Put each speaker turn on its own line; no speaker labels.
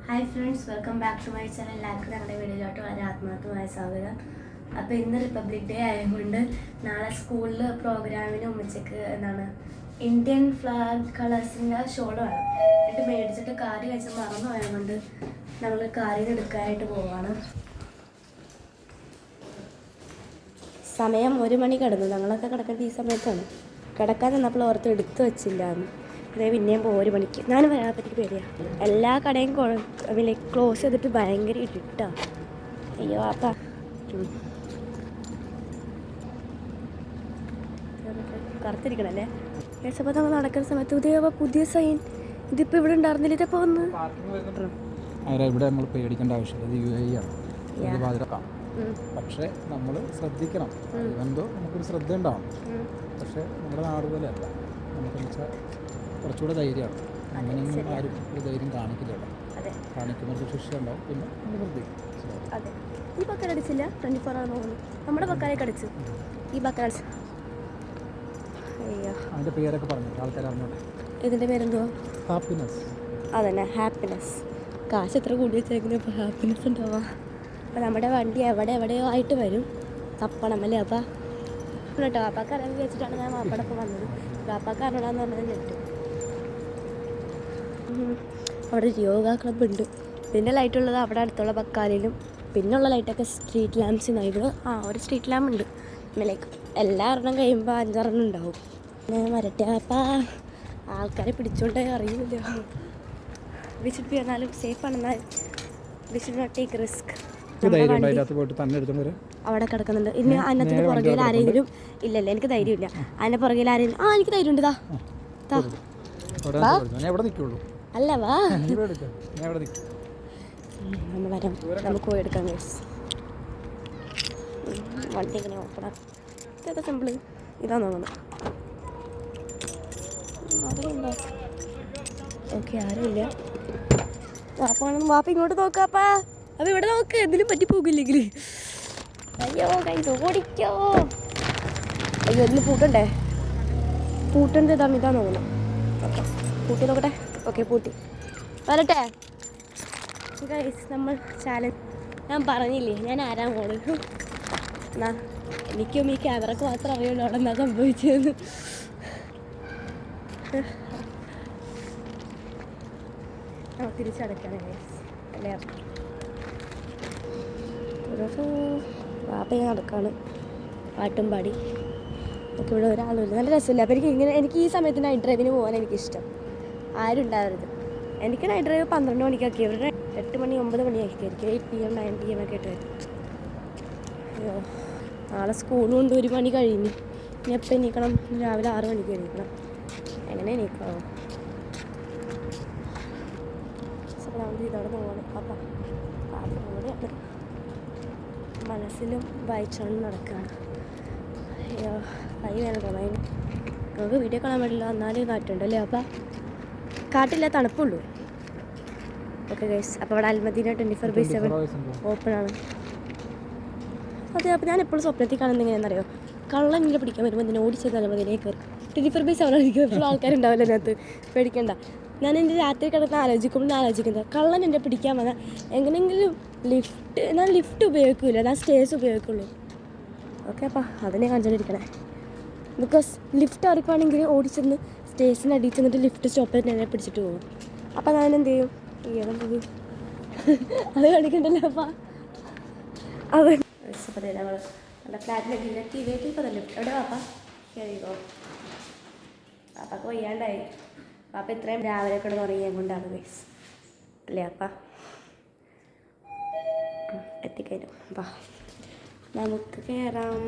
Hi friends, welcome back to my channel. എല്ലാവർക്കും ഞങ്ങളുടെ വീഡിയോയിലോട്ട് വളരെ ആത്മാർത്ഥമായ സ്വാഗതം. അപ്പോൾ ഇന്ന് റിപ്പബ്ലിക് ഡേ ആയതുകൊണ്ട് നാളെ സ്കൂളിൽ പ്രോഗ്രാമിന് ഉമ്മച്ചക്ക് ഇന്ത്യൻ ഫ്ലാഗ് കളേഴ്സിൻ്റെ ഷോൾ വേണം. എന്നിട്ട് മേടിച്ചിട്ട് കാറി വെച്ച് മറന്നു പോയതുകൊണ്ട് നമ്മൾ കാറിൽ എടുക്കാനായിട്ട് പോവാണ്. സമയം 1 മണി കിടന്നു. ഞങ്ങളൊക്കെ കിടക്കേണ്ട ഈ സമയത്താണ്. കിടക്കാൻ നിന്നപ്പോൾ ഓർത്ത് എടുത്തു വെച്ചില്ല എന്ന്. അതേ പിന്നെയും 1 മണിക്ക് ഞാൻ വരാൻ പറ്റിയിട്ട് പേടിയാണ്. എല്ലാ കടയും ക്ലോസ് ചെയ്തിട്ട് ഭയങ്കര ഇട്ടാണ്. അയ്യോ അപ്പം കറുത്തിരിക്കണല്ലേ. അപ്പോൾ നമ്മൾ നടക്കുന്ന സമയത്ത് പുതിയ സൈൻ ഇതിപ്പോൾ ഇവിടെ ഉണ്ടായിരുന്നില്ല. ഇതിപ്പോൾ ഒന്ന്
ഇവിടെ നമ്മൾ പേടിക്കേണ്ട ആവശ്യമില്ല. ഇത് UAE ആണ്. പക്ഷേ നമ്മൾ ശ്രദ്ധിക്കണം. എന്തോ നമുക്കൊരു ശ്രദ്ധ ഉണ്ടാവും. പക്ഷേ നമ്മുടെ നാട് പോലെ അല്ല. നമുക്കെന്ന് വെച്ചാൽ കുറച്ചുകൂടെ ധൈര്യമാണ്. അങ്ങനെയൊന്നും ആരും ഒരു ധൈര്യം കാണിക്കില്ല. കാണിക്കുന്നവർക്ക് ശിക്ഷ ഉണ്ടാവും. പിന്നെ നമ്മൾ ശ്രദ്ധിക്കും.
അതെ, ഈ ബക്കറ്റ് അടിച്ചില്ല. 24 ആണ് തോന്നുന്നു. നമ്മുടെ ബക്കാലേക്ക് അടിച്ചു. ഈ ബക്കറ്റ് അടിച്ചു. അയ്യോ,
അതിൻ്റെ പേരൊക്കെ പറഞ്ഞു ആൾക്കാർ അറിഞ്ഞോട്ടെ.
ഇതിൻ്റെ പേരെന്തുവാ?
ഹാപ്പിനെസ്.
അതന്നെ, ഹാപ്പിനെസ്. കാശ് എത്ര കൂടി വെച്ചേക്കുന്നത് ഇപ്പോൾ ഹാപ്പിനെസ് ഉണ്ടാവുക. അപ്പോൾ നമ്മുടെ വണ്ടി എവിടെയോ ആയിട്ട് വരും. തപ്പണം അല്ലേ? അപ്പം കേട്ടോ, വാപ്പാക്ക് അറിയാൻ വെച്ചിട്ടാണ് ഞാൻ വാപ്പടൊപ്പം വന്നത്. വാപ്പാക്ക് അറിയണമെന്ന് പറഞ്ഞത് ഞെട്ടും. അവിടെ ഒരു യോഗ ക്ലബ്ബ് ഉണ്ട്. പിന്നെ ലൈറ്റുള്ളത് അവിടെ അടുത്തുള്ള ബക്കാലിലും. പിന്നുള്ള ലൈറ്റൊക്കെ സ്ട്രീറ്റ് ലാമ്പ്സിനായിരുന്നു. ഒരു സ്ട്രീറ്റ് ലാമ്പ് ഉണ്ട്. ലൈക്ക് എല്ലാ എണ്ണം കഴിയുമ്പോൾ 5-6 ഉണ്ടാവും. ഞാൻ വരട്ടെ. അപ്പം ആൾക്കാരെ പിടിച്ചോണ്ട് അറിയില്ല. വി ഷുഡ് ബി എന്നാലും സേഫ് ആണെന്നാൽ we should not take risk. അവിടെ കിടക്കുന്നുണ്ട്. ഇനി അതിനകത്ത് പുറകിൽ ആരെങ്കിലും ഇല്ലല്ലേ? എനിക്ക് ധൈര്യമില്ല. അതിൻ്റെ പുറകിൽ ആരെങ്കിലും എനിക്ക് ധൈര്യമുണ്ട്. അല്ല വാ, നമ്മൾ വരാം. നമുക്ക് പോയി എടുക്കാം. വണ്ടി ഇങ്ങനെ ഓപ്പൺ ആക്കാം. സിമ്പിള് ഇതാന്ന് തോന്നുന്നു. അതിലുണ്ടോ? ഓക്കെ, ആരുമില്ല. വാപ്പ ഇങ്ങോട്ട് നോക്കാപ്പാ. അപ്പം ഇവിടെ നോക്ക്, എന്തിനും പറ്റി പോകില്ലെങ്കിൽ. അയ്യോ കൈസ്, ഓടിക്കോ. അയ്യോ, ഇതിന് പൂട്ടണ്ടേ? പൂട്ടൻ്റെ ഇതാന്ന് തോന്നുന്നു. ഓക്കെ, പൂട്ടി നോക്കട്ടെ. ഓക്കെ, പൂട്ടി. വരട്ടെ ഗൈസ്. നമ്മൾ ചാലഞ്ച് ഞാൻ പറഞ്ഞില്ലേ, ഞാൻ ആരാ മോള്. എന്നാ എനിക്കും ഈ ക്യാമറക്ക് മാത്രം അറിയുള്ളൂ അവിടെ എന്താ സംഭവിച്ചതെന്ന്. തിരിച്ചടക്കാണ് ഗൈസ്. അല്ലേ വാപ്പ ഞാൻ നടക്കാണ് പാട്ടും പാടി. ഒക്കെ ഇവിടെ ഒരാളുമില്ല. നല്ല രസമില്ല. അപ്പോൾ എനിക്ക് ഈ സമയത്ത് നൈറ്റ് ഡ്രൈവിന് പോകാൻ എനിക്കിഷ്ടം. ആരും ഉണ്ടാവരുത്. എനിക്ക് നൈറ്റ് ഡ്രൈവ് 12 മണിക്കൊക്കെ. ഇവരുടെ 8 മണി 9 മണിയൊക്കെ ആയിരിക്കും. 8 PM 9 PM ഒക്കെ ആയിട്ട് വരും. അയ്യോ, നാളെ സ്കൂളും ഉണ്ട്. 1 മണി കഴിഞ്ഞു. ഇനി എപ്പോൾ എണീക്കണം? രാവിലെ 6 മണിക്ക് എണീക്കണം. എങ്ങനെ എണീക്കാമോ? ഇതവിടെ പോകണം. അപ്പം അവിടെയാണ് മനസ്സിലും വായിച്ചുകൊണ്ട് നടക്കുകയാണ്. അയ്യോ, കൈ വേണം തോന്നാൻ. നമുക്ക് വീഡിയോ കാണാൻ പറ്റില്ല, എന്നാലും കാറ്റുണ്ട് അല്ലേ? അപ്പം കാട്ടില്ല, തണുപ്പുള്ളൂ. ഓക്കെ ഗൈസ്, അപ്പോൾ അവിടെ അൽമദീന 24/7 ഓപ്പണാണ്. അതെ, അപ്പോൾ ഞാൻ എപ്പോഴും സ്വപ്നത്തിൽ കാണുന്നത് എങ്ങനെയാണെന്നറിയോ? കള്ളൻ ഇങ്ങനെ പിടിക്കാൻ വരുമ്പോൾ ഇതിനെ ഓടിച്ചത് അൽമദീനയിൽ കയറി 24/7 ആയിരിക്കും. എപ്പോഴും ആൾക്കാരുണ്ടാവില്ല അതിനകത്ത്. പേടിക്കണ്ട. ഞാൻ എൻ്റെ രാത്രി കിടന്ന് ആലോചിക്കുന്നത്, കള്ളൻ എൻ്റെ പിടിക്കാൻ വന്നാൽ എങ്ങനെയെങ്കിലും ഞാൻ ലിഫ്റ്റ് ഉപയോഗിക്കില്ല, ഞാൻ സ്റ്റേഴ്സ് ഉപയോഗിക്കുള്ളൂ. ഓക്കെ, അപ്പം അതിനെ കാണിച്ചുകൊണ്ടിരിക്കണേ. ബിക്കോസ് ലിഫ്റ്റ് അറിയിക്കുകയാണെങ്കിൽ ഓടിച്ചെന്ന് സ്റ്റേഴ്സിന് അടിയിൽ ചെന്നിട്ട് ലിഫ്റ്റ് സ്റ്റോപ്പ് ചെയ്തിട്ട് എന്നെ പിടിച്ചിട്ട് പോകും. അപ്പം ഞാൻ എന്ത് ചെയ്യും? അത് കാണിക്കണ്ടല്ലോ. അപ്പം അത് ഞങ്ങൾ നമ്മുടെ ഫ്ലാറ്റിലേക്ക് ഇപ്പോൾ ലിഫ്റ്റ് എവിടെ വാപ്പ കയറിയോ? വാപ്പക്ക് വയ്യാണ്ടായി. വാപ്പ ഇത്രയും രാവിലെ കിടന്ന് ഉറങ്ങിയത് കൊണ്ടാണ് ഗൈസ് അല്ലേ? അപ്പം എത്തിക്കഴിഞ്ഞു. അപ്പം നമുക്ക് കയറാം.